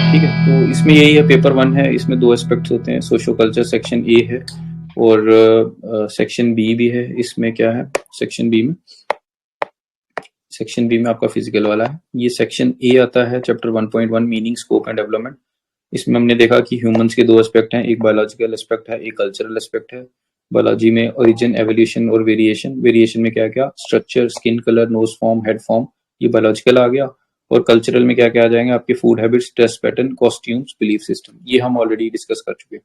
ठीक है, तो इसमें यही है, पेपर 1 है, इसमें 2 एस्पेक्ट्स होते हैं, सोशो कल्चर सेक्शन ए है और सेक्शन बी भी है। इसमें क्या है, सेक्शन बी में आपका फिजिकल वाला है। ये सेक्शन ए आता है chapter 1.1 meaning, scope and development. इसमें हमने देखा कि ह्यूमंस के 2 एस्पेक्ट हैं, एक बायोलॉजिकल एस्पेक्ट है, एक कल्चरल एस्पेक्ट है। बायोलॉजी में ओरिजिन, एवोल्यूशन और वेरिएशन। वेरिएशन में क्या क्या, structure, skin colour, nose form, head form, ये बायोलॉजिकल आ गया। और कल्चरल में क्या क्या आ जाएंगे, आपके food habits, dress pattern, costumes, belief system, ये हम ऑलरेडी डिस्कस कर चुके हैं।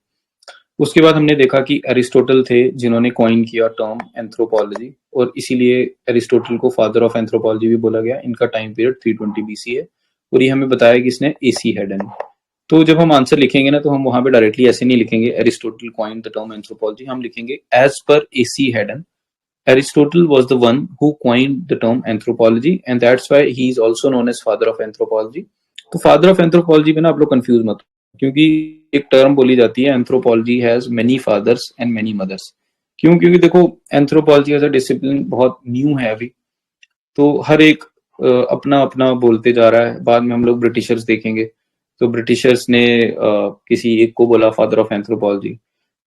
उसके बाद हमने देखा कि एरिस्टोटल थे जिन्होंने कॉइन किया टर्म एंथ्रोपोलॉजी, और इसीलिए एरिस्टोटल को फादर ऑफ एंथ्रोपोलॉजी भी बोला गया। इनका टाइम पीरियड 320 बीसी है और ये हमें बताया कि इसने एसी हेडन। तो जब हम आंसर लिखेंगे ना, तो हम वहां पे डायरेक्टली ऐसे नहीं लिखेंगे Aristotle coined the term anthropology, हम लिखेंगे as per A C Haddon Aristotle was the one who coined the term anthropology and that's why he is also known as father of anthropology. तो फादर ऑफ एंथ्रोपोलॉजी में ना आप लोग confuse मत, क्योंकि एक टर्म बोली जाती है, anthropology has many fathers and many mothers. क्यों? क्योंकि देखो, एंथ्रोपोलॉजी एज अ डिसिप्लिन बहुत न्यू है अभी, तो हर एक अपना अपना बोलते जा रहा है। बाद में हम लोग ब्रिटिशर्स देखेंगे, तो ब्रिटिशर्स ने किसी एक को बोला फादर ऑफ एंथ्रोपोलॉजी,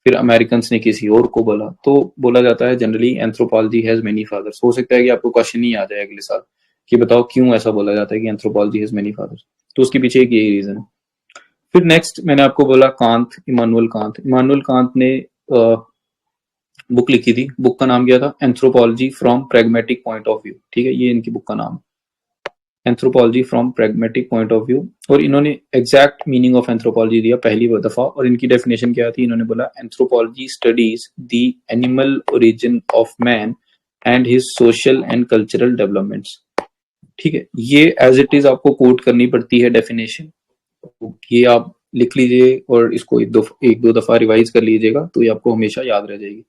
फिर अमेरिकन ने किसी और को बोला। तो बोला जाता है generally anthropology has many fathers. हो सकता है कि आपको क्वेश्चन ही आ जाए अगले साल कि बताओ क्यों ऐसा बोला जाता है कि एंथ्रोपोलॉजी हैज मेनी फादर्स, तो उसके पीछे एक यही रीजन है। फिर नेक्स्ट मैंने आपको बोला Kant, Immanuel Kant. Immanuel Kant ने बुक लिखी थी, बुक का नाम क्या था, anthropology from pragmatic point of view. ठीक है, ये इनकी बुक का नाम, anthropology from pragmatic point of view. और इन्होंने एग्जैक्ट मीनिंग ऑफ एंथ्रोपोलॉजी दिया पहली दफा, और इनकी डेफिनेशन क्या थी, इन्होंने बोला anthropology studies the animal origin of man and his social and cultural developments. ठीक है, ये एज इट इज आपको कोट करनी पड़ती है डेफिनेशन, ये आप लिख लीजिए और इसको एक दो दफा रिवाइज कर लीजिएगा, तो ये आपको हमेशा याद रह जाएगी।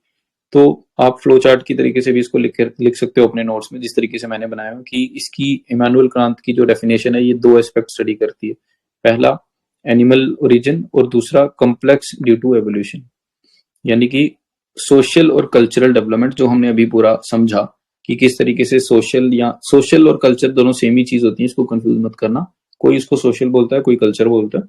तो आप फ्लो चार्ट की तरीके से भी इसको लिख सकते हो अपने नोट्स में, जिस तरीके से मैंने बनाया कि इसकी इमानुअल कांत की जो डेफिनेशन है, ये 2 एस्पेक्ट स्टडी करती है। पहला एनिमल ओरिजिन और दूसरा कॉम्प्लेक्स ड्यू टू एवोल्यूशन, यानी कि सोशल और कल्चरल डेवलपमेंट, जो हमने अभी पूरा समझा कि किस तरीके से सोशल और कल्चर दोनों सेम ही चीज होती है, इसको कंफ्यूज मत करना। कोई इसको सोशल बोलता है, कोई कल्चर बोलता है।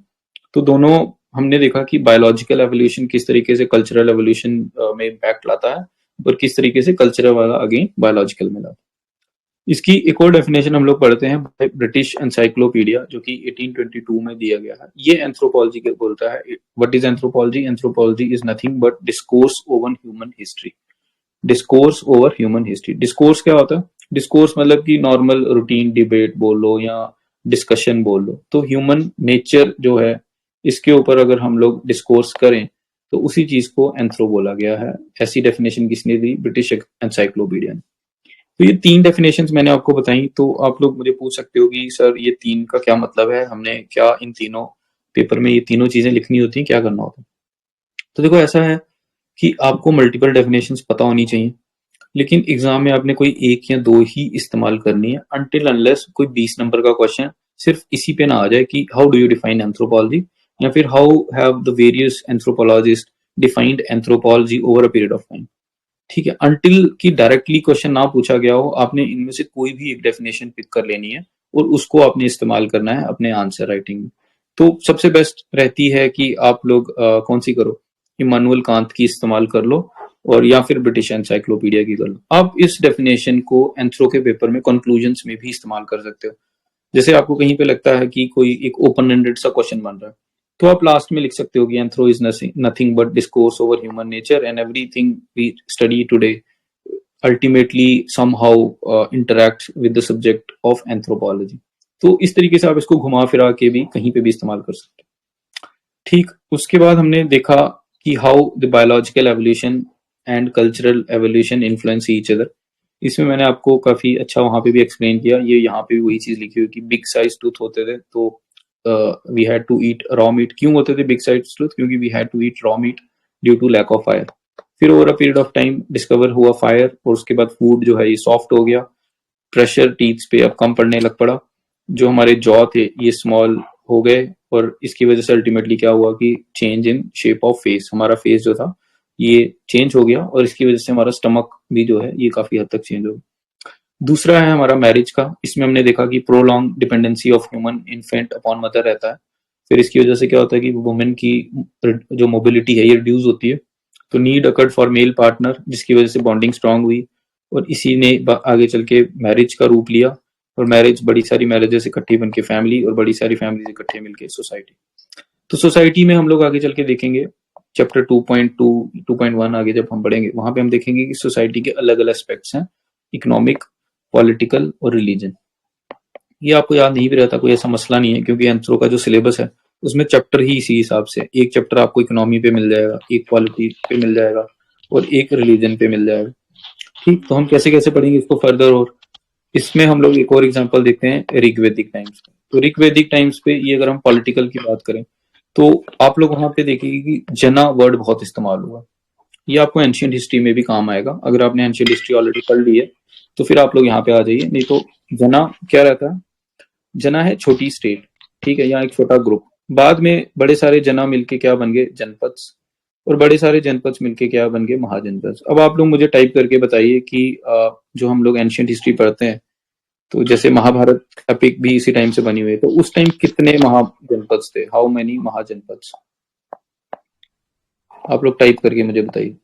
तो दोनों हमने देखा कि बायोलॉजिकल एवोल्यूशन किस तरीके से कल्चरल एवोल्यूशन में इम्पैक्ट लाता है, और किस तरीके से कल्चरल वाला अगेन बायोलॉजिकल में लाता है। इसकी एक और डेफिनेशन हम लोग पढ़ते हैं ब्रिटिश एनसाइक्लोपीडिया, जो कि 1822 में दिया गया है। ये एंथ्रोपोलॉजी के बोलता है, what is anthropology? Anthropology is nothing but discourse over human history. Discourse over human history. Discourse क्या होता है? डिस्कोर्स मतलब कि नॉर्मल रूटीन डिबेट बोल लो या डिस्कशन बोल लो, तो ह्यूमन नेचर जो है इसके ऊपर अगर हम लोग डिस्कोर्स करें तो उसी चीज को एंथ्रो बोला गया है। ऐसी डेफिनेशन किसने दी? ब्रिटिश एनसाइक्लोपीडिया ने। तो ये 3 डेफिनेशंस मैंने आपको बताई। तो आप लोग मुझे पूछ सकते हो कि सर ये 3 का क्या मतलब है, हमने क्या इन तीनों पेपर में ये तीनों चीजें लिखनी होती हैं, क्या करना होता है? तो देखो ऐसा है कि आपको मल्टीपल डेफिनेशंस पता होनी चाहिए, लेकिन एग्जाम में आपने कोई एक या 2 ही इस्तेमाल करनी है, अनटिल अनलेस कोई 20 नंबर का क्वेश्चन सिर्फ इसी पे ना आ जाए कि how do you define anthropology, या फिर how have the various anthropologist defined anthropology over a period of time. ठीक है, अनटिल की डायरेक्टली क्वेश्चन ना पूछा गया हो, आपने इनमें से कोई भी एक डेफिनेशन पिक कर लेनी है और उसको आपने इस्तेमाल करना है अपने आंसर राइटिंग में। तो सबसे बेस्ट रहती है कि आप लोग कौन सी करो, इमानुअल कांत की इस्तेमाल कर लो, और या फिर ब्रिटिश एनसाइक्लोपीडिया की कर लो। आप इस डेफिनेशन को एंथ्रो के पेपर में कंक्लूजन्स में भी इस्तेमाल कर सकते हो। जैसे आपको कहीं पे लगता है कि कोई एक ओपन एंडेड सा क्वेश्चन बन रहा है, तो आप लास्ट में लिख सकते हो कि anthro is nothing but discourse over human nature and everything we study today ultimately somehow interacts with the subject of anthropology. तो इस तरीके से आप इसको घुमा फिरा के भी कहीं पे भी इस्तेमाल कर सकते हो। ठीक, उसके बाद हमने देखा कि how the biological evolution and cultural evolution influence each other. इसमें मैंने आपको काफी अच्छा वहां पे भी एक्सप्लेन किया। ये यहाँ पे भी वही चीज लिखी हुई कि बिग साइज टूथ होते थे, तो we had to eat raw meat. क्यों होते थे बिग साइज टूथ? क्योंकि we had to eat raw meat due to lack of fire. फिर over a period of time discover हुआ फायर, और उसके बाद फूड जो है ये सॉफ्ट हो गया, प्रेशर टीथ्स पे अब कम पड़ने लग पड़ा, जो हमारे जॉ थे ये स्मॉल हो गए, और इसकी वजह से अल्टीमेटली क्या हुआ कि change in shape of face, हमारा फेस जो था ये चेंज हो गया, और इसकी वजह से हमारा स्टमक भी जो है ये काफी हद तक चेंज हो गया। दूसरा है हमारा मैरिज का। इसमें हमने देखा कि prolong dependency of human infant upon mother रहता है। फिर इसकी वजह से क्या होता है कि वुमेन की जो मोबिलिटी है ये रिड्यूस होती है, तो need occurred for male partner, जिसकी वजह से बॉन्डिंग स्ट्रांग हुई और इसी ने आगे चल के मैरिज का रूप लिया। और मैरिज, बड़ी सारी मैरिजेस इकट्ठी बन के फैमिली, और बड़ी सारी फैमिली इकट्ठे मिलके सोसाइटी। तो सोसाइटी में हम लोग आगे चल के देखेंगे चैप्टर 2.2 2.1 आगे जब हम पढ़ेंगे वहां पे हम देखेंगे कि सोसाइटी के अलग अलग एस्पेक्ट्स हैं, इकोनॉमिक, पॉलिटिकल और रिलीजन। ये आपको याद नहीं भी रहता, कोई ऐसा मसला नहीं है, क्योंकि एंथ्रो का जो सिलेबस है उसमें चैप्टर ही इसी हिसाब से, एक चैप्टर आपको इकोनॉमी पे मिल जाएगा, एक पॉलिटी पे मिल जाएगा और एक रिलीजन पे मिल जाएगा। ठीक, तो हम कैसे कैसे पढ़ेंगे इसको फर्दर। और इसमें हम लोग एक और एग्जांपल देखते हैं ऋग्वेदिक टाइम्स पे। तो ऋग्वेदिक टाइम्स पे ये अगर हम पॉलिटिकल की बात करें तो आप लोग वहां पे देखेंगे कि जना वर्ड बहुत इस्तेमाल हुआ। ये आपको एंशियंट हिस्ट्री में भी काम आएगा, अगर आपने एंशियंट हिस्ट्री ऑलरेडी पढ़ ली है तो फिर आप लोग यहाँ पे आ जाइए, नहीं तो जना क्या रहता है, जना है छोटी स्टेट, ठीक है, या एक छोटा ग्रुप। बाद में बड़े सारे जना मिलके क्या बन गए, जनपद, और बड़े सारे जनपद मिलके क्या बन गए, महाजनपद। अब आप लोग मुझे टाइप करके बताइए कि जो हम लोग एंशियंट हिस्ट्री पढ़ते हैं, तो जैसे महाभारत एपिक भी इसी टाइम से बनी हुई है, तो उस टाइम कितने महाजनपद थे, हाउ मेनी महाजनपद, आप लोग टाइप करके मुझे बताइए।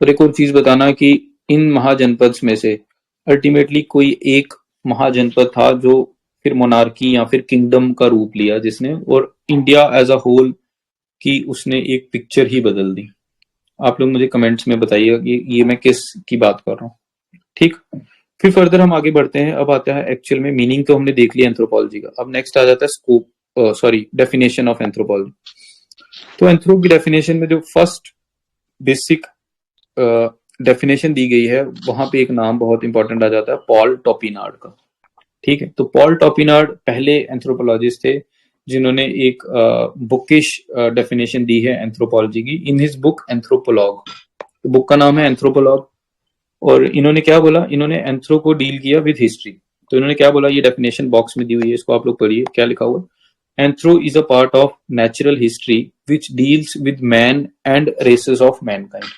और एक और चीज बताना कि इन महाजनपद में से अल्टीमेटली कोई एक महाजनपद था जो फिर मोनार्की या फिर किंगडम का रूप लिया जिसने, और इंडिया एज अ होल की उसने एक पिक्चर ही बदल दी। आप लोग मुझे कमेंट्स में बताइएगा कि ये मैं किस की बात कर रहा हूँ। ठीक, फिर फर्दर हम आगे बढ़ते हैं। अब आता है एक्चुअल में मीनिंग, तो हमने देख लिया एंथ्रोपोलॉजी का। अब नेक्स्ट आ जाता है scope, sorry definition of anthropology. तो एंथ्रो की डेफिनेशन में जो फर्स्ट बेसिक डेफिनेशन दी गई है वहां पे एक नाम बहुत इंपॉर्टेंट आ जाता है, पॉल टॉपिनार्ड का। ठीक है, तो पॉल टॉपिनार्ड पहले एंथ्रोपोलॉजिस्ट थे जिन्होंने एक बुकिश डेफिनेशन दी है एंथ्रोपोलॉजी की, इन हिज बुक एंथ्रोपोलॉग। तो बुक का नाम है एंथ्रोपोलॉग। और इन्होंने क्या बोला, इन्होंने एंथ्रो को डील किया विद हिस्ट्री। तो इन्होंने क्या बोला, ये डेफिनेशन बॉक्स में दी हुई है, इसको आप लोग पढ़िए क्या लिखा हुआ। Anthro is a part of natural history which deals with man and races of mankind.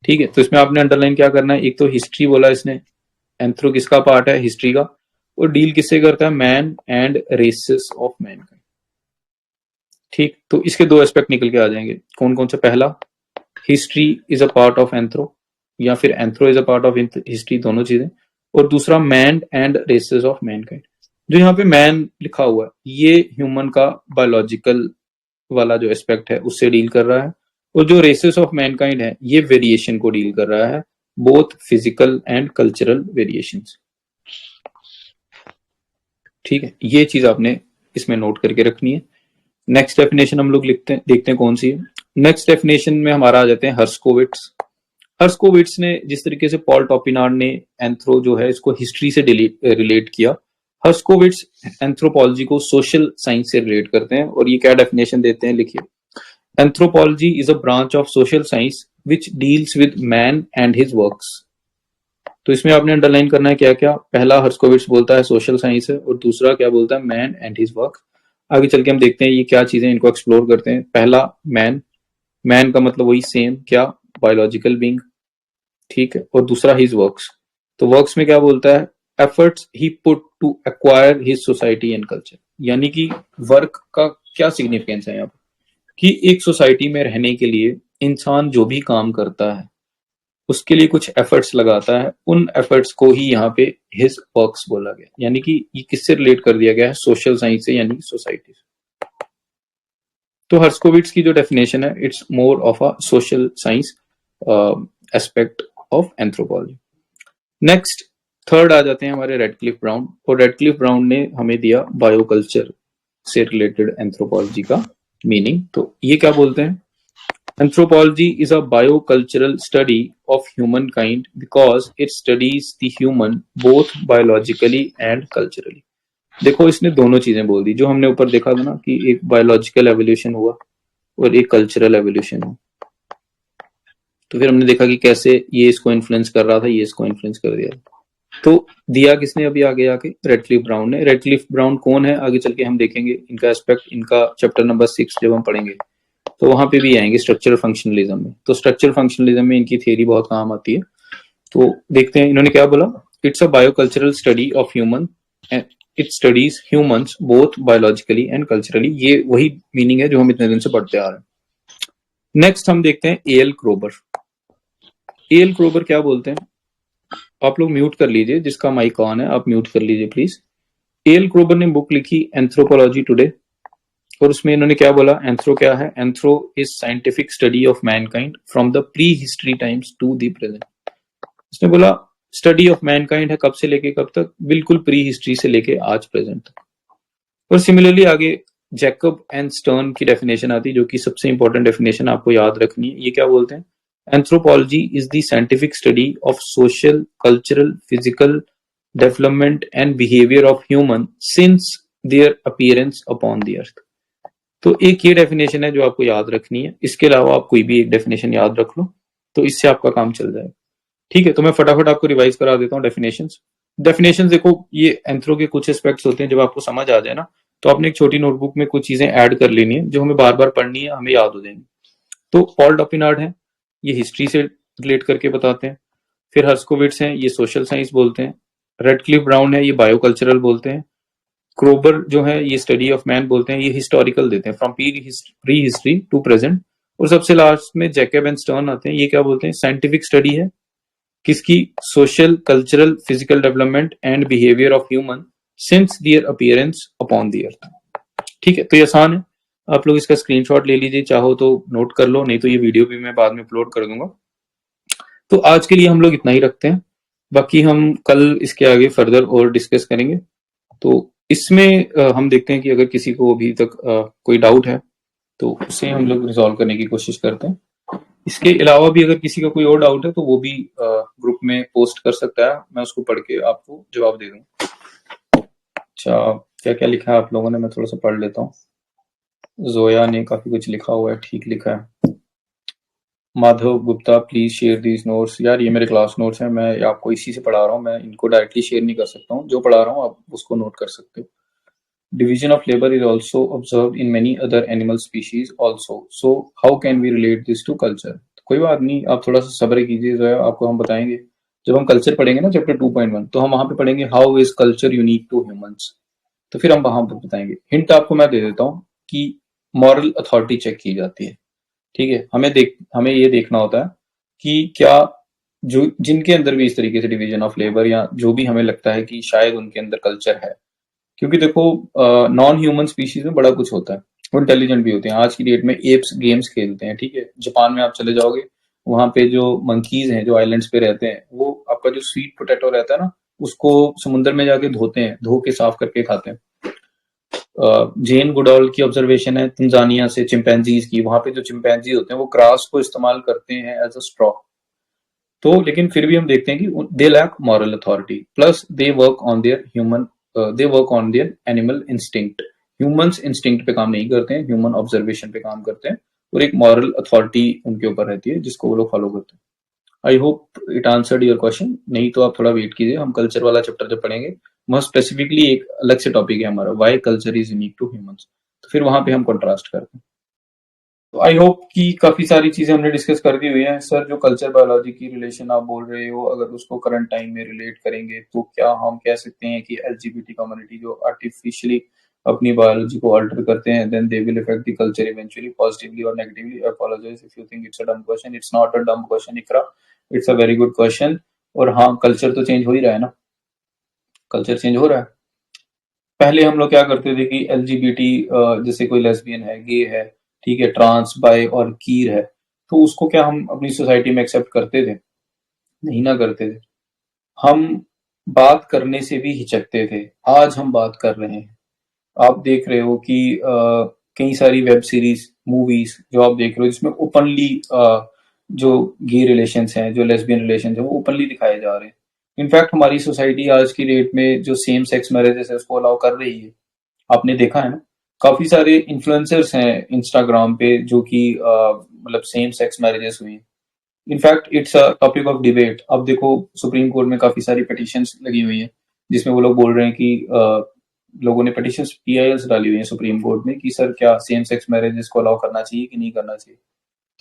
ठीक है, तो इसमें आपने अंडरलाइन क्या करना है, एक तो हिस्ट्री बोला इसने, एंथ्रो किसका पार्ट है, हिस्ट्री का, और डील किससे करता है, man and races of mankind. ठीक, तो इसके दो एस्पेक्ट निकल के आ जाएंगे, कौन कौन से, पहला history is a part of anthro, या फिर anthro is a part of history, दोनों चीजें। और दूसरा man and races of mankind. जो यहाँ पे मैन लिखा हुआ है ये ह्यूमन का बायोलॉजिकल वाला जो एस्पेक्ट है उससे डील कर रहा है, और जो रेसेस ऑफ मैनकाइंड है ये वेरिएशन को डील कर रहा है, both physical and cultural variations. ठीक है, ये चीज आपने इसमें नोट करके रखनी है। नेक्स्ट डेफिनेशन हम लोग लिखते हैं, देखते हैं कौन सी है। नेक्स्ट डेफिनेशन में हमारा आ जाते हैं हर्स्कोविट्स। हर्स्कोविट्स ने जिस तरीके से पॉल टॉपिनार्ड ने एंथ्रो जो है इसको हिस्ट्री से रिलेट किया, हर्स्कोविट्स एंथ्रोपोलॉजी को सोशल साइंस से रिलेट करते हैं। और ये क्या डेफिनेशन देते हैं, लिखिए, anthropology is a branch of social science which deals with man and his works. तो इसमें आपने अंडरलाइन करना है क्या क्या, पहला हर्स्कोविट्स बोलता है सोशल साइंस है, और दूसरा क्या बोलता है, मैन एंड हिज वर्क। आगे चल के हम देखते हैं ये क्या चीजें, इनको एक्सप्लोर करते हैं। पहला मैन, मैन का मतलब वही सेम क्या, बायोलॉजिकल बीइंग। ठीक है, और दूसरा हिज वर्क्स। तो वर्क्स में क्या बोलता है, efforts he put to acquire his society and culture. यानी कि वर्क का क्या सिग्निफिकेंस है यहाँ पर, कि एक सोसाइटी में रहने के लिए इंसान जो भी काम करता है उसके लिए कुछ एफर्ट्स लगाता है, उन एफर्ट्स को ही यहाँ पे हिज वर्क्स बोला गया। यानी कि ये किससे रिलेट कर दिया गया है, सोशल साइंस से, यानी सोसाइटी से। तो हर्स्कोविट्स की जो डेफिनेशन है, it's more of a social science aspect of anthropology. Next third आ जाते हैं हमारे रेडक्लिफ ब्राउन, और रेडक्लिफ ब्राउन ने हमें दिया बायोकल्चर से रिलेटेड एंथ्रोपोलॉजी का मीनिंग। तो ये क्या बोलते हैं, anthropology is a biocultural study of humankind because it studies the human both biologically and culturally। देखो इसने दोनों चीजें बोल दी, जो हमने ऊपर देखा था ना कि एक बायोलॉजिकल एवोल्यूशन हुआ और एक कल्चरल एवोल्यूशन हुआ। तो फिर हमने देखा कि कैसे ये इसको इन्फ्लुएंस कर रहा था, ये इसको इन्फ्लुएंस कर दिया। तो दिया किसने, अभी आगे आके रेडक्लिफ ब्राउन ने। रेडक्लिफ ब्राउन कौन है, आगे चल के हम देखेंगे इनका एस्पेक्ट, इनका चैप्टर नंबर 6 जब हम पढ़ेंगे तो वहां पे भी आएंगे स्ट्रक्चरल फंक्शनलिज्म में। तो स्ट्रक्चरल फंक्शनलिज्म में इनकी थियरी बहुत काम आती है। तो देखते हैं इन्होंने क्या बोला, it's a biocultural study of human it studies humans both biologically and culturally. ये वही मीनिंग है जो हम इतने दिन से पढ़ते आ रहे हैं। नेक्स्ट हम देखते हैं एल क्रोबर। एल क्रोबर क्या बोलते हैं? आप लोग म्यूट कर लीजिए, जिसका माइक ऑन है आप म्यूट कर लीजिए प्लीज। एल क्रोबर ने बुक लिखी एंथ्रोपोलॉजी टुडे, और उसमें इन्होंने क्या बोला? एंथ्रो क्या है? Anthro is scientific study of mankind from the prehistory times to the present. इसने बोला स्टडी ऑफ मैनकाइंड है, कब से लेके कब तक? बिल्कुल प्री हिस्ट्री से लेके आज प्रेजेंट तक। और सिमिलरली आगे जैकब एंड स्टर्न की डेफिनेशन आती है, जो कि सबसे इंपॉर्टेंट डेफिनेशन आपको याद रखनी है। ये क्या बोलते हैं? Anthropology is the scientific study of social, cultural, physical development and behaviour of human since their appearance upon the earth. तो एक ये डेफिनेशन है जो आपको याद रखनी है। इसके अलावा आप कोई भी एक डेफिनेशन याद रख लो, तो इससे आपका काम चल जाएगा। ठीक है, तो मैं फटाफट आपको रिवाइज करा देता हूँ डेफिनेशंस। डेफिनेशंस देखो, ये एंथ्रो के कुछ एस्पेक्ट्स होते हैं, जब आपको समझ आ जाए ना, तो आपने एक छोटी नोटबुक में कुछ चीजें ऐड कर लेनी है, जो हमें बार बार पढ़नी है, हमें याद हो जाएंगी। तो पॉल डॉपिनार्ड है, ये हिस्ट्री से रिलेट करके बताते हैं। फिर हर्स्कोविट्स हैं, ये सोशल साइंस बोलते हैं। रेडक्लिफ ब्राउन है, ये बायोकल्चरल बोलते हैं। क्रोबर जो है, ये स्टडी ऑफ मैन बोलते हैं, ये हिस्टोरिकल देते हैं, from prehistory to present. और सबसे लास्ट में जैकब एंड स्टर्न आते हैं, ये क्या बोलते हैं? साइंटिफिक स्टडी है किसकी? Social, cultural, physical development and behaviour of human since their appearance upon the earth. ठीक है, तो ये आसान है, आप लोग इसका स्क्रीनशॉट ले लीजिए, चाहो तो नोट कर लो, नहीं तो ये वीडियो भी मैं बाद में अपलोड कर दूंगा। तो आज के लिए हम लोग इतना ही रखते हैं, बाकी हम कल इसके आगे फर्दर और डिस्कस करेंगे। तो इसमें हम देखते हैं कि अगर किसी को अभी तक कोई डाउट है तो उसे हम लोग रिजॉल्व करने की कोशिश करते हैं। इसके अलावा भी अगर किसी का कोई और डाउट है तो वो भी ग्रुप में पोस्ट कर सकता है, मैं उसको पढ़ के आपको जवाब दे दूंगा। अच्छा, क्या क्या लिखा है आप लोगों ने, मैं थोड़ा सा पढ़ लेता हूँ। जोया ने काफी कुछ लिखा हुआ है, ठीक लिखा है। Madhav Gupta, please share these notes. यार ये मेरे क्लास नोट्स हैं, मैं आपको इसी से पढ़ा रहा हूँ, मैं इनको डायरेक्टली शेयर नहीं कर सकता हूँ। जो पढ़ा रहा हूँ आप उसको नोट कर सकते हो। Division of labor is also observed in many other animal species also. So how can we relate this to culture? तो कोई बात नहीं, आप थोड़ा सा सब्र कीजिए, जो है आपको हम बताएंगे। जब हम कल्चर पढ़ेंगे ना चैप्टर 2.1, तो हम वहां पे पढ़ेंगे how is culture unique to humans. तो फिर हम वहां पर बताएंगे। हिंट आपको मैं दे देता हूँ कि मॉरल अथॉरिटी चेक की जाती है। ठीक है, हमें ये देखना होता है कि क्या जो जिनके अंदर भी इस तरीके से डिवीजन ऑफ लेबर या जो भी हमें लगता है कि शायद उनके अंदर कल्चर है, क्योंकि देखो नॉन ह्यूमन स्पीशीज में बड़ा कुछ होता है, वो इंटेलिजेंट भी होते हैं। आज की डेट में एप्स गेम्स खेलते हैं। ठीक है, जापान में आप चले जाओगे, वहां पे जो मंकीज हैं जो आइलैंड्स पे रहते हैं, वो आपका जो स्वीट पोटैटो रहता है ना, उसको समुद्र में जाके धोते हैं, धो के साफ करके खाते हैं। जेन गुडॉल की ऑब्जर्वेशन है तंजानिया से चिंपैंजीज की, वहां पे जो चिंपैंजी होते हैं वो ग्रास को इस्तेमाल करते हैं एज अ स्ट्रॉ। तो लेकिन फिर भी हम देखते हैं कि they lack moral authority, plus they work on their animal instinct. Humans instinct पे काम नहीं करते हैं, ह्यूमन ऑब्जर्वेशन पे काम करते हैं, और एक मॉरल अथॉरिटी उनके ऊपर रहती है जिसको वो लोग फॉलो करते हैं। I hope it answered your question. नहीं तो आप थोड़ा वेट कीजिए, हम कल्चर वाला चैप्टर जब पढ़ेंगे, वहाँ स्पेसिफिकली एक अलग से टॉपिक है हमारा, why culture is unique to humans. तो फिर वहां पे हम कंट्रास्ट करते हैं। तो आई होप कि काफी सारी चीजें हमने डिस्कस कर दी हुई हैं। सर, जो कल्चर बायोलॉजी की रिलेशन आप बोल रहे हो, अगर उसको करंट टाइम में रिलेट करेंगे तो क्या हम कह सकते हैं कि एलजीबीटी कम्युनिटी जो आर्टिफिशियली अपनी बायोलॉजी को अल्टर करते हैं, then they will affect the culture eventually positively और negatively? Apologise if you think it's a dumb question. It's not a dumb question Iqra, it's a very good question. और हाँ, culture तो change हो ही रहा है ना, कल्चर चेंज हो रहा है। पहले हम लोग क्या करते थे कि एलजीबीटी, जैसे कोई लेस्बियन है, गे है, ठीक है, ट्रांस, बाय और कीर है, तो उसको क्या हम अपनी सोसाइटी में एक्सेप्ट करते थे? नहीं ना करते थे। हम बात करने से भी हिचकते थे, आज हम बात कर रहे हैं। आप देख रहे हो कि कई सारी वेब सीरीज, मूवीज जो आप देख रहे हो जिसमें ओपनली जो गे रिलेशंस हैं, जो लेस्बियन रिलेशंस हैं, वो ओपनली दिखाए जा रहे हैं। इनफैक्ट हमारी सोसाइटी आज की डेट में जो सेम सेक्स मैरिजेस है उसको अलाउ कर रही है। आपने देखा है ना, काफी सारे इन्फ्लुएंसर्स हैं इंस्टाग्राम पे जो कि मतलब सेम सेक्स मैरिजेस हुई। In fact it's a topic of debate. अब देखो, सुप्रीम कोर्ट में काफी सारी पिटिशंस लगी हुई हैं, जिसमें वो लोग बोल रहे हैं कि लोगों ने पिटिशंस, पीआईएल्स डाली हुई है सुप्रीम कोर्ट में कि सर क्या सेम सेक्स मैरिजेस को अलाउ करना चाहिए कि नहीं करना चाहिए।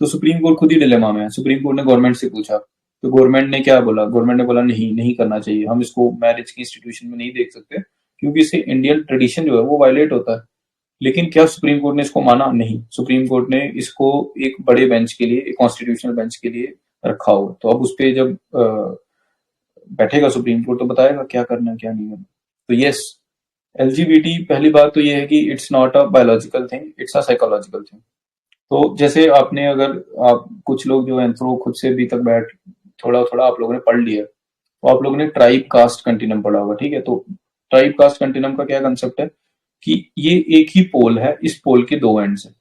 तो सुप्रीम कोर्ट खुद ही डिलेमा में है। सुप्रीम कोर्ट ने गवर्नमेंट से पूछा, तो गवर्नमेंट ने क्या बोला? गवर्नमेंट ने बोला नहीं, नहीं करना चाहिए, हम इसको मैरिज की इंस्टीट्यूशन में नहीं देख सकते, क्योंकि इससे इंडियन ट्रेडिशन जो है वो वायलेट होता है। लेकिन क्या सुप्रीम कोर्ट ने इसको माना? नहीं, सुप्रीम कोर्ट ने इसको एक बड़े बेंच के लिए, एक कॉन्स्टिट्यूशनल बेंच के लिए रखा हुआ। तो अब उस पे जब बैठेगा सुप्रीम कोर्ट तो बताएगा क्या करना है क्या नहीं करना। तो यस, एलजीबीटी, पहली बात तो ये है कि it's not a biological thing, it's a psychological thing. तो जैसे आपने, अगर आप कुछ लोग जो एंथ्रो खुद से अभी तक बैठ थोड़ा थोड़ा आप लोगों ने पढ़ लिया, तो आप लोगों ने ट्राइब कास्ट कंटिन्यूम पढ़ा होगा, ठीक है। तो ट्राइब कास्ट कंटिन्यूम का क्या कंसेप्ट है कि ये एक ही पोल है, इस पोल के दो एंड्स हैं,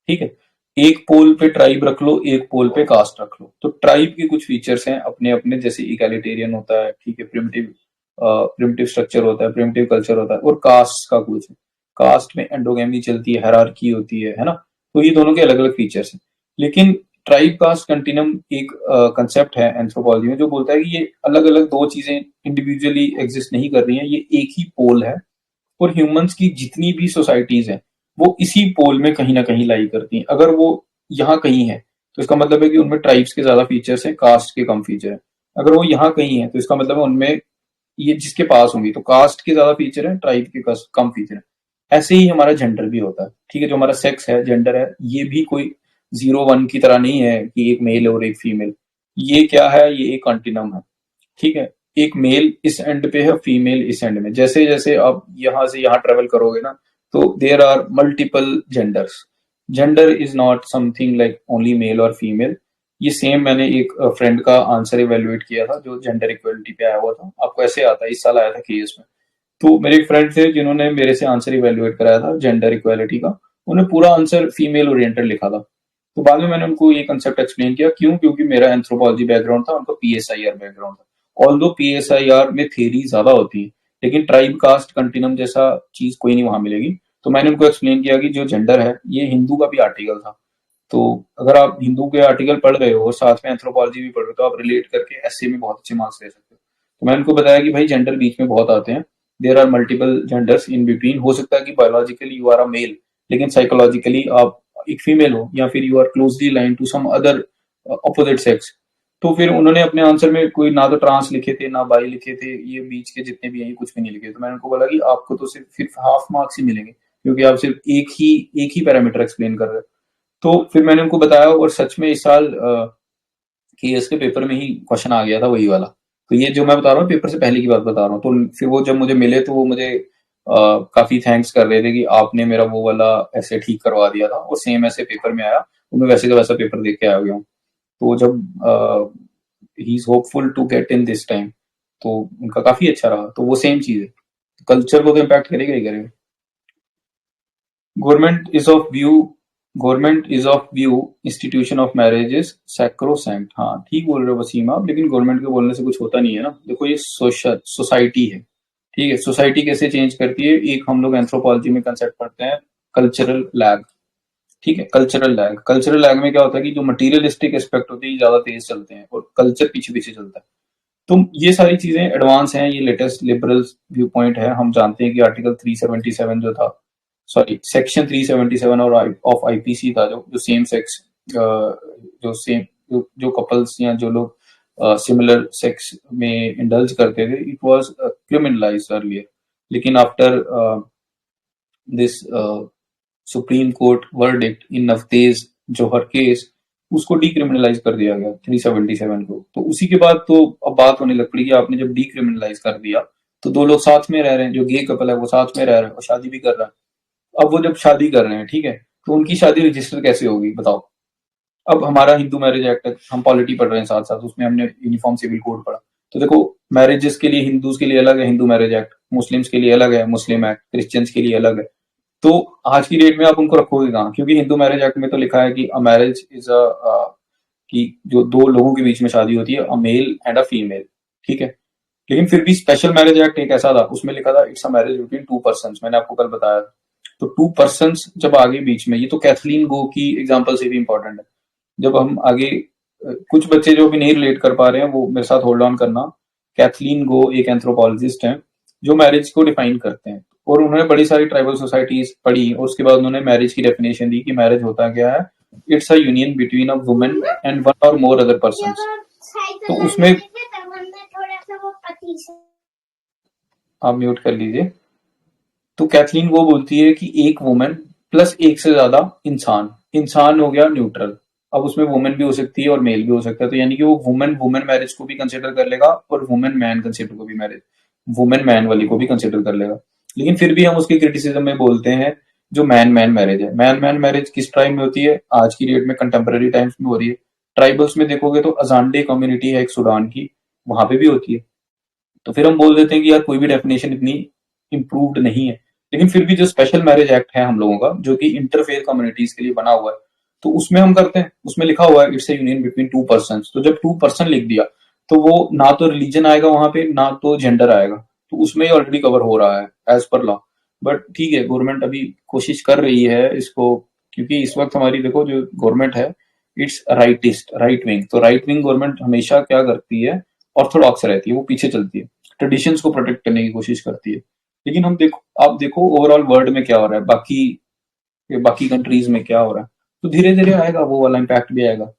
ठीक है। एक पोल पे ट्राइब रख लो, एक पोल पे कास्ट रख लो। तो ट्राइब के कुछ फीचर्स हैं अपने अपने, जैसे इक्वालिटेरियन होता है, ठीक है, प्रिमिटिव प्रिमिटिव स्ट्रक्चर होता है, प्रिमिटिव कल्चर होता है, और कास्ट का कुछ है। कास्ट में एंडोगेमी चलती है, हायरार्की होती है ना। तो ये दोनों के अलग अलग फीचर्स हैं। लेकिन ट्राइब कास्ट कंटिन्यूम एक कंसेप्ट है एंथ्रोपोलॉजी में जो बोलता है कि ये अलग अलग दो चीजें इंडिविजुअली एग्जिस्ट नहीं कर रही हैं, ये एक ही पोल है। और ह्यूमंस की जितनी भी सोसाइटीज हैं वो इसी पोल में कहीं ना कहीं लाई करती हैं। अगर वो यहाँ कहीं है तो इसका मतलब है कि उनमें ट्राइब्स के ज्यादा फीचर्स हैं, कास्ट के कम फीचर है। अगर वो यहाँ कहीं है तो इसका मतलब है उनमें ये जिसके पास होंगी, तो कास्ट के ज्यादा फीचर है, ट्राइब के कम फीचर है। ऐसे ही हमारा जेंडर भी होता है, ठीक है। जो हमारा सेक्स है, जेंडर है, ये भी कोई 0-1 की तरह नहीं है कि एक मेल और एक फीमेल। ये क्या है? ये एक कंटिन्यूम है, ठीक है। एक मेल इस एंड पे है, फीमेल इस एंड में। जैसे जैसे आप यहाँ से यहाँ ट्रेवल करोगे ना, तो there are multiple genders. Gender is not something like only male और फीमेल। ये सेम मैंने एक फ्रेंड का आंसर इवेल्युएट किया था जो जेंडर इक्वलिटी पे आया हुआ था। आपको ऐसे आता है, इस साल आया था केएस में। तो मेरे एक फ्रेंड थे जिन्होंने मेरे से आंसर इवेल्युएट कराया था जेंडर इक्वालिटी का। उन्होंने पूरा आंसर फीमेल ओरिएंटेड लिखा था। तो बाद में मैंने उनको ये कंसेप्ट एक्सप्लेन किया, क्यों? क्योंकि मेरा एंथ्रोपोलॉजी बैकग्राउंड था, उनका पीएसआईआर बैकग्राउंड था। ऑल्दो पीएसआईआर में थ्योरी ज्यादा होती है, लेकिन ट्राइब कास्ट कंटिन्यूम जैसा चीज कोई नहीं वहां मिलेगी। तो मैंने उनको एक्सप्लेन किया कि जो जेंडर है ये हिंदू का भी आर्टिकल था। तो अगर आप हिंदू के आर्टिकल पढ़ रहे हो और साथ में एंथ्रोपोलॉजी भी पढ़ रहे हो, तो आप रिलेट करके एसए में बहुत अच्छे मार्क्स ले सकते हो। तो मैंने उनको बताया कि भाई जेंडर बीच में बहुत आते हैं, there are multiple genders in between. हो सकता है कि biologically you are a male, लेकिन साइकोलॉजिकली आप एक फीमेल हो, या फिर you are closely line to some other opposite sex. तो फिर उन्होंने अपने आंसर में कोई ना तो ट्रांस लिखे थे ना बाई लिखे थे, ये बीच के जितने भी हैं कुछ भी नहीं लिखे। तो मैंने उनको बोला कि आपको तो सिर्फ हाफ मार्क्स ही मिलेंगे, क्योंकि आप सिर्फ एक ही पैरामीटर एक्सप्लेन कर रहे हो। तो फिर मैंने उनको बताया, और सच में इस साल केएस के पेपर में ही क्वेश्चन आ गया था वही वाला। तो ये जो मैं बता रहा हूँ पेपर से पहले की बात बता रहा हूँ। तो फिर वो जब मुझे मिले तो वो मुझे काफी थैंक्स कर रहे थे कि आपने मेरा वो वाला ऐसे ठीक करवा दिया था, और सेम ऐसे पेपर में आया। तो मैं वैसे का वैसा पेपर देख के आ गया हूँ। तो जब he is hopeful to get in this time, तो उनका काफी अच्छा रहा। तो वो सेम चीज है, कल्चर को तो इम्पैक्ट करेगा ही करेगा। Government is of view government is of view institution of marriage is sacrosanct. हाँ, ठीक बोल रहे हो वसीम आप, लेकिन गवर्नमेंट के बोलने से कुछ होता नहीं है ना। देखो, ये सोशल सोसाइटी है, ठीक है। सोसाइटी कैसे चेंज करती है? एक हम लोग एंथ्रोपोलॉजी में कंसेप्ट पढ़ते हैं, कल्चरल लैग, ठीक है। कल्चरल लैग में क्या होता है कि जो मटीरियलिस्टिक एस्पेक्ट होते हैं ज्यादा तेज चलते हैं, और कल्चर पीछे पीछे चलता है। तो ये सारी चीजें एडवांस हैं, ये लेटेस्ट लिबरल व्यू पॉइंट है। हम जानते हैं कि आर्टिकल 377 जो था, सॉरी सेक्शन 377 और ऑफ आईपीसी था, जो सेम सेक्स, जो सेम जो कपल्स या जो लोग सिमिलर सेक्स में इंडल्ज करते थे, इट वाज क्रिमिनलाइज्ड अर्लियर। लेकिन after this supreme court verdict in Navtej Johar case, उसको डीक्रिमिनलाइज कर दिया गया 377 को। तो उसी के बाद तो अब बात होने लग पड़ी कि आपने जब डीक्रिमिनलाइज कर दिया, तो दो लोग साथ में रह रहे हैं, जो गे कपल है वो साथ में रह रहे हैं और शादी भी कर रहा है। अब वो जब शादी कर रहे हैं, ठीक है, तो उनकी शादी रजिस्टर कैसे होगी बताओ? अब हमारा हिंदू मैरिज एक्ट है, हम पॉलिटी पढ़ रहे हैं साथ साथ, उसमें हमने यूनिफॉर्म सिविल कोड पढ़ा। तो देखो, मैरिजेस के लिए हिंदूज के लिए अलग है हिंदू मैरिज एक्ट, मुस्लिम्स के लिए अलग है मुस्लिम एक्ट, क्रिश्चियंस के लिए अलग है। तो आज की डेट में आप उनको रखोगे कहाँ? क्योंकि हिंदू मैरिज एक्ट में तो लिखा है कि अ मैरिज इज कि जो दो लोगों के बीच में शादी होती है, अ मेल एंड अ फीमेल, ठीक है। लेकिन फिर भी स्पेशल मैरिज एक्ट एक ऐसा था, उसमें लिखा था it's a marriage between two person. मैंने आपको कल बताया। तो टू पर्सन जब आगे बीच में, ये तो कैथलीन गो की एग्जाम्पल से भी इंपॉर्टेंट है। जब हम आगे कुछ बच्चे जो भी नहीं रिलेट कर पा रहे हैं वो मेरे साथ होल्ड ऑन करना। कैथलीन गो एक एंथ्रोपोलॉजिस्ट हैं जो मैरिज को डिफाइन करते हैं, और उन्होंने बड़ी सारी ट्राइबल सोसाइटीज पढ़ी, और उसके बाद उन्होंने मैरिज की डेफिनेशन दी कि मैरिज होता क्या है। It's a union between a woman and one और मोर अदर पर्सन। तो उसमें आप म्यूट कर लीजिए। तो कैथलीन वो बोलती है कि एक वुमेन प्लस एक से ज्यादा इंसान, इंसान हो गया न्यूट्रल, अब उसमें वुमेन भी हो सकती है और मेल भी हो सकता है, तो यानी कि वो वुमेन वुमेन मैरिज को भी कंसिडर कर लेगा और वुमेन मैन कंसिडर को भी मैरिज, वुमेन मैन वाली को भी कंसिडर कर लेगा। लेकिन फिर भी हम उसकी क्रिटिसिज्म में बोलते हैं जो मैन मैन मैरिज है, मैन मैन मैरिज किस ट्राइब में होती है, आज की डेट में कंटेम्प्रेरी टाइम्स में हो रही है। ट्राइबल्स में देखोगे तो अजांडे कम्युनिटी है एक सूडान की, वहां पे भी होती है। तो फिर हम बोल देते हैं कि यार कोई भी डेफिनेशन इतनी इम्प्रूव्ड नहीं है। लेकिन फिर भी जो स्पेशल मैरिज एक्ट है हम लोगों का, जो कि इंटरफेयर कम्युनिटीज के लिए बना हुआ है, तो उसमें हम करते हैं, उसमें लिखा हुआ है it's A union between two person. तो जब टू पर्सन लिख दिया तो वो ना तो रिलीजन आएगा वहां पे, ना तो जेंडर आएगा, तो उसमें ऑलरेडी कवर हो रहा है एज पर लॉ। बट ठीक है, गवर्नमेंट अभी कोशिश कर रही है इसको, क्योंकि इस वक्त हमारी देखो जो गवर्नमेंट है इट्स राइटिस्ट, राइट विंग। तो राइट विंग गवर्नमेंट हमेशा क्या करती है, ऑर्थोडॉक्स रहती है, वो पीछे चलती है, ट्रेडिशंस को प्रोटेक्ट करने की कोशिश करती है। लेकिन हम देखो, आप देखो ओवरऑल वर्ल्ड में क्या हो रहा है, बाकी बाकी कंट्रीज में क्या हो रहा है, तो धीरे धीरे आएगा वो वाला इम्पैक्ट भी आएगा।